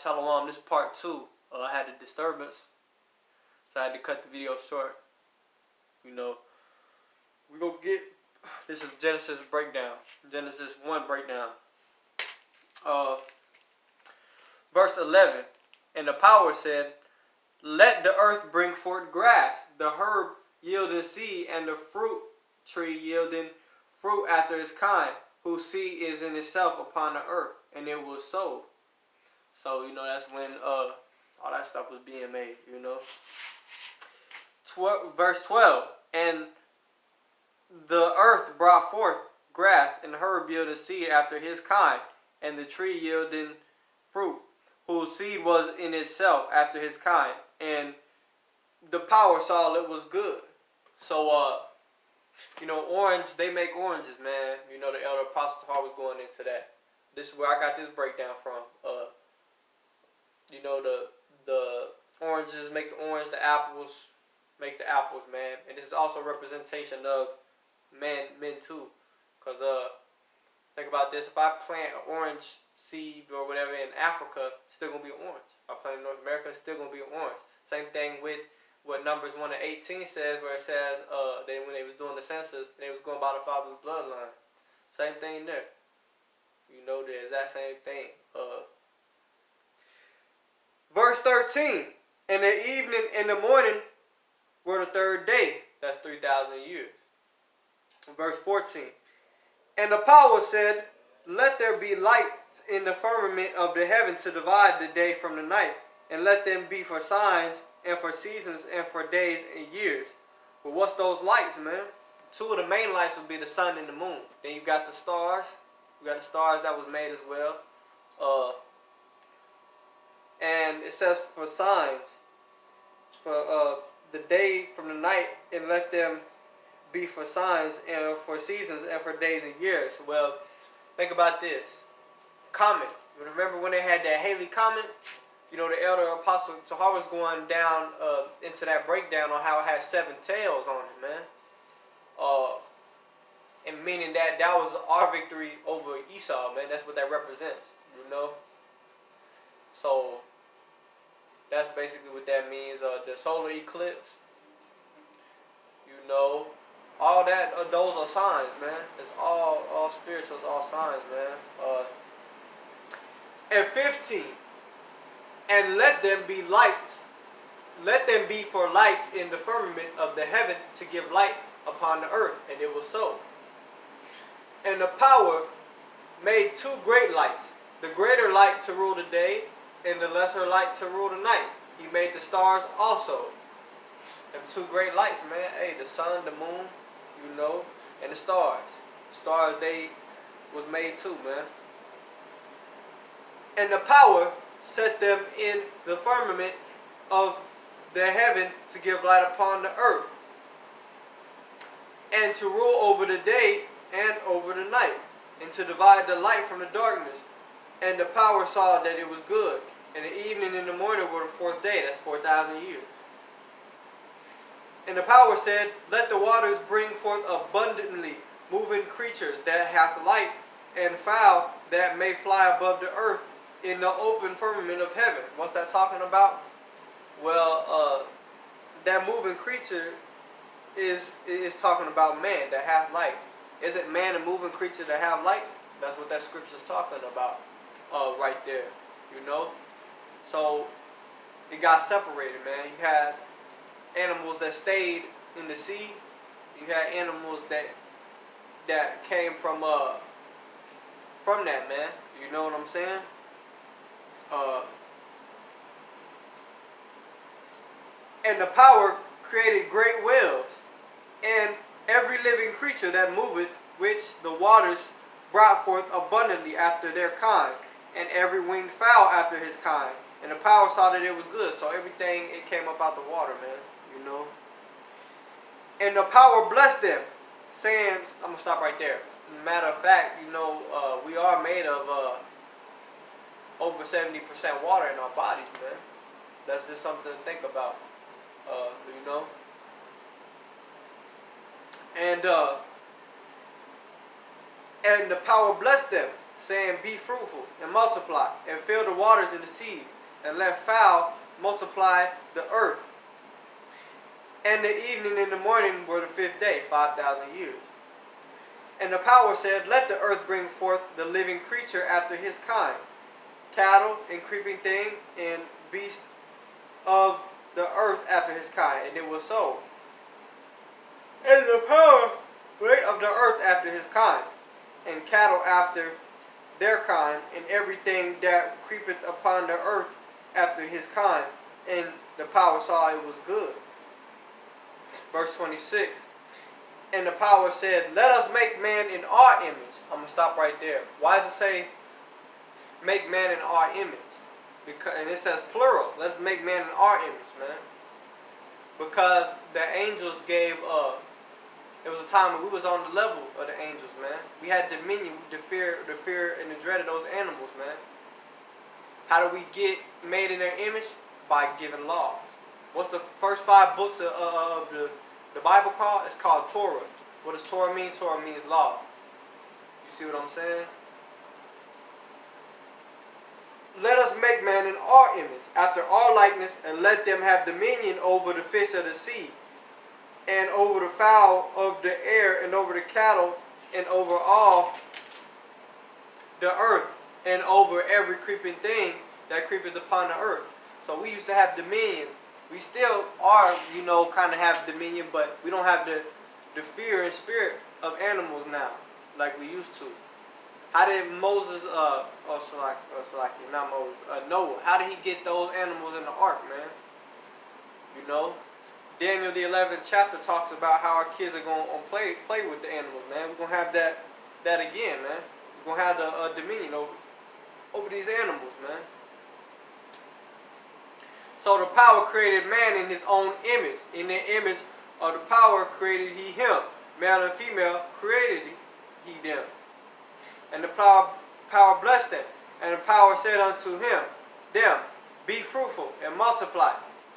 Shalom, this is part 2. I had a disturbance, so I had to cut the video short. We're going to get, this is Genesis breakdown, Genesis 1 breakdown. Verse 11, and the power said, let the earth bring forth grass, the herb yielding seed, and the fruit tree yielding fruit after its kind, whose seed is in itself upon the earth, and it was so. So, that's when all that stuff was being made, Verse 12, and the earth brought forth grass, and herb yielding seed after his kind, and the tree yielding fruit, whose seed was in itself after his kind. And the power saw it was good. So, orange, they make oranges, man. The elder apostle was going into that. This is where I got this breakdown from. The oranges make the orange, the apples make the apples, man. And this is also a representation of men too. Because, think about this. If I plant an orange seed or whatever in Africa, it's still going to be orange. If I plant in North America, it's still going to be orange. Same thing with what Numbers 1:18 says, where it says when they was doing the census, they was going by the father's bloodline. Same thing there. The exact same thing. Verse 13, and the evening and the morning were the third day. That's 3,000 years. Verse 14, and the power said, let there be lights in the firmament of the heaven to divide the day from the night, and let them be for signs and for seasons and for days and years. But what's those lights, man? Two of the main lights would be the sun and the moon. Then you got the stars. You got the stars that was made as well. And it says for signs, for the day from the night, and let them be for signs and for seasons and for days and years. Well, think about this. Comet. Remember when they had that Halley Comet? The elder apostle Tahar was going down into that breakdown on how it had 7 tails on it, man. And meaning that was our victory over Esau, man. That's what that represents, So, that's basically what that means. The solar eclipse, all that, those are signs, man. It's all spirituals, all signs, man. And 15, and let them be lights. Let them be for lights in the firmament of the heaven to give light upon the earth. And it was so. And the power made 2 great lights. The greater light to rule the day, and the lesser light to rule the night. He made the stars also. Them 2 great lights, man. Hey, the sun, the moon, and the stars. Stars, they was made too, man. And the power set them in the firmament of the heaven to give light upon the earth, and to rule over the day and over the night, and to divide the light from the darkness. And the power saw that it was good. And the evening and the morning were the 4th day. That's 4,000 years. And the power said, let the waters bring forth abundantly moving creatures that hath light, and fowl that may fly above the earth in the open firmament of heaven. What's that talking about? Well, that moving creature is talking about man that hath light. Isn't man a moving creature that have light? That's what that scripture is talking about right there, So, it got separated, man. You had animals that stayed in the sea. You had animals that came from that, man. You know what I'm saying? And the power created great whales, and every living creature that moveth, which the waters brought forth abundantly after their kind, and every winged fowl after his kind. And the power saw that it was good. So everything, it came up out the water, man. And the power blessed them, saying, I'm going to stop right there. Matter of fact, we are made of over 70% water in our bodies, man. That's just something to think about, And the power blessed them, saying, Be fruitful and multiply, and fill the waters in the sea, and let fowl multiply the earth. And the evening and the morning were the fifth day, 5,000 years. And the power said, Let the earth bring forth the living creature after his kind, cattle and creeping thing, and beast of the earth after his kind. And it was so. And the power of the earth after his kind, and cattle after their kind, and everything that creepeth upon the earth after his kind. And the power saw it was good. Verse 26. And the power said, Let us make man in our image. I'm going to stop right there. Why does it say, make man in our image? Because, and it says plural. Let's make man in our image, man. Because the angels gave it was a time when we was on the level of the angels, man. We had dominion, the fear and the dread of those animals, man. How do we get made in their image? By giving laws. What's the first 5 books of the Bible called? It's called Torah. What does Torah mean? Torah means law. You see what I'm saying? Let us make man in our image, after our likeness, and let them have dominion over the fish of the sea, and over the fowl of the air, and over the cattle, and over all the earth, and over every creeping thing that creepeth upon the earth. So we used to have dominion. We still are, kind of have dominion, but we don't have the fear and spirit of animals now, like we used to. How did Moses, not Moses, Noah, how did he get those animals in the ark, man? Daniel the 11th chapter talks about how our kids are going to play with the animals, man. We're going to have that again, man. We're going to have the dominion over these animals, man. So the power created man in his own image. In the image of the power created he him. Male and female created he them. And the power blessed them. And the power said unto them, Be fruitful and multiply,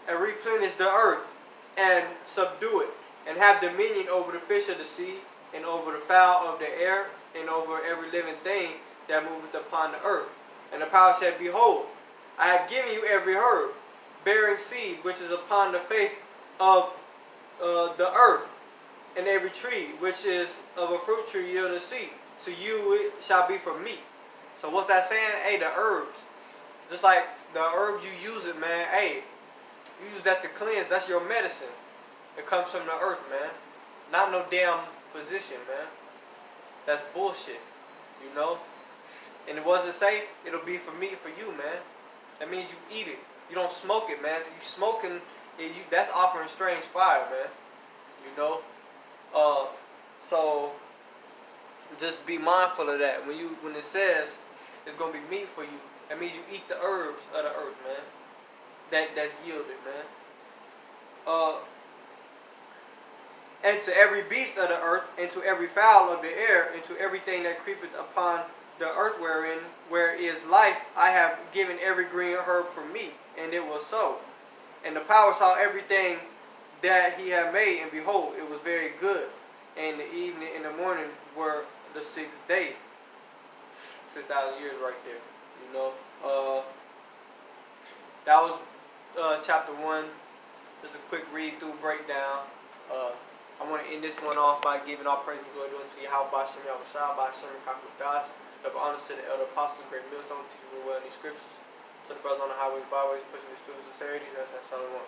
and replenish the earth, and subdue it, and have dominion over the fish of the sea, and over the fowl of the air, and over every living thing that moveth upon the earth. And the power said, Behold, I have given you every herb, bearing seed, which is upon the face of the earth, and every tree, which is of a fruit tree yielding seed. To you it shall be for meat. So what's that saying? Hey, the herbs. Just like the herbs you use it, man. Hey, you use that to cleanse. That's your medicine. It comes from the earth, man. Not no damn physician, man. That's bullshit. And what does it say? It'll be for meat for you, man. That means you eat it. You don't smoke it, man. You smoking it, that's offering strange fire, man. So just be mindful of that. When it says it's gonna be meat for you, that means you eat the herbs of the earth, man. That's yielded, man. And to every beast of the earth, and to every fowl of the air, and to everything that creepeth upon the earth where is life, I have given every green herb for meat. And it was so. And the power saw everything that he had made, and behold, it was very good. And the evening and the morning were the 6th day. 6,000 years right there. That was chapter 1. Just a quick read through breakdown. I want to end this one off by giving all praise and glory to Yahweh Shem Yahushua, by Shem Kakudas. Double honors to the elder apostles, great millstone, teaching me well in these scriptures. To the brothers on the highways, byways, pushing the truths and sincerity. That's Psalm 1.